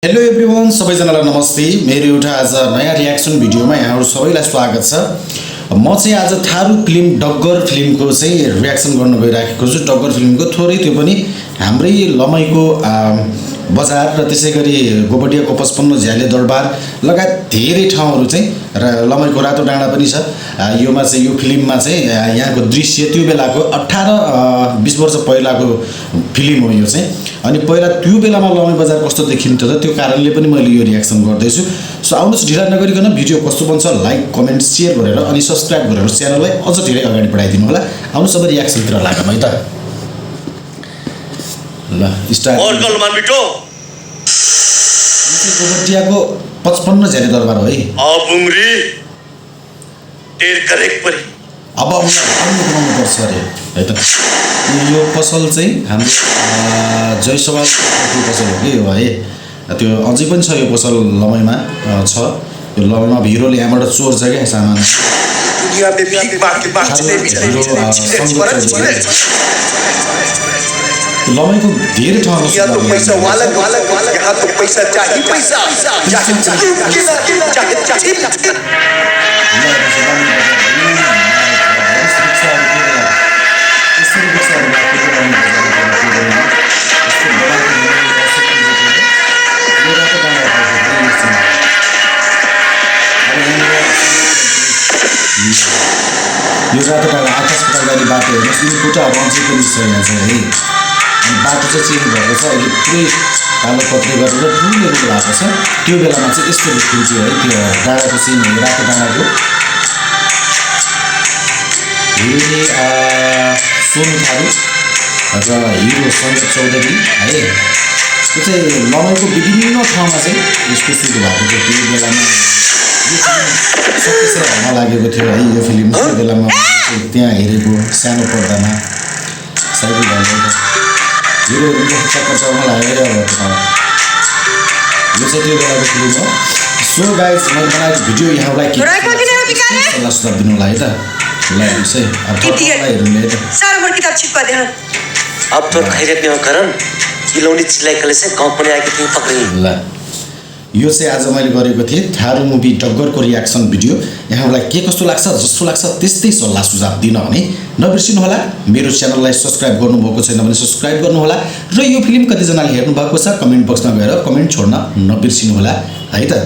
Hello everyone, सबैजनालाई नमस्ते। मेरो एउटा आज नयाँ रियाक्सन भिडियोमा यहाँहरू सबैलाई स्वागत छ। म चाहिँ आज थारू फिल्म डग्गर फिल्मको चाहिँ रियाक्सन गर्न गइराखेको छु। डग्गर फिल्मको थोरै त्यो पनि हाम्रै लमैको बजार र त्यसै गरी गोबडियाको 55 झ्याले दरबार लगायत धेरै ठाउँहरू चाहिँ र लमैको रातो डाँडा पनि छ। योमा चाहिँ यो फिल्ममा चाहिँ यहाँको दृश्य त्यो बेलाको 18-20 वर्ष पहिलाको फिल्म हो यो चाहिँ। अनि पहिला त्यो बेलामा लमै बजार कस्तो देखिन्थ्यो त, त्यो कारणले पनि मैले यो रियाक्सन गर्दैछु। सो आउनुहोस्, ढिला नगरिकन भिडियो कस्तो बन्छ लाइक कमेन्ट सेयर गरेर अनि सब्सक्राइब गरेर च्यानललाई अझ धेरै अगाडि बढाइदिनु होला। आउनुहोस् अब रियाक्सनतिर लागौँ है त। ल स्टार्ट। गोबडियाको 55 झ्याले दरबार हो है। अब बनाउनु पर्छ अरे है त। यो पसल चाहिँ हाम्रो जयसवाल पसल हो कि यो है। त्यो अझै पनि छ यो पसल लमैमा छ। यो लमैमा हिरोले यहाँबाट चोर्छ क्या सामान। लमैको धेरै ठाउँमा यो रातो डाँडा आकाशको अगाडि बाटो हेर्नुहोस्, यो खुट्टाहरू अझै पनि छ यहाँ चाहिँ है। अनि बाटो चाहिँ चेन्ज भएको छ अहिले, पुरै कालो पत्रे गरेर ठुलो रोड भएको छ। त्यो बेलामा चाहिँ यस्तो देखिन्थ्यो है। त्यो डाँडाको सिन हो रातो डाँडाको। हिरो सोनु थारू र हिरो सञ्जय चौधरी है। त्यो चाहिँ लमैको विभिन्न ठाउँमा चाहिँ यसको सुट भएको थियो। त्यो बेलामा सबै हावा लागेको थियो है यो फिल्म। त्यो बेलामा त्यहाँ हेरेको सानो पर्दामा साइकल भएर हिरोहरू चक्कर चक्कर लागेर अब यो चाहिँ त्यो बेलाको फिल्म हो। सो गाइज, मैले बनाएको भिडियो यहाँलाई के सल्लाह सुझाव दिनु होला है त। ल चाहिँ अब हेर्नुले त अब तो खैरियत नहीं हो करन किलोनी चिल्लाई कले से गांव पनि आएको थियो पक्रिनु। ल यो चाहिँ आज मैले गरेको थिएँ थारू मुभी डग्गरको रियाक्सन भिडियो। यहाँहरूलाई के कस्तो लाग्छ, जस्तो लाग्छ त्यस्तै सल्लाह सुझाव दिन भने नबिर्सिनु होला। मेरो च्यानललाई सब्सक्राइब गर्नुभएको छैन भने सब्सक्राइब गर्नुहोला र यो फिल्म कतिजनाले हेर्नु भएको छ कमेन्ट बक्समा गएर कमेन्ट छोड्न नबिर्सिनु होला है त।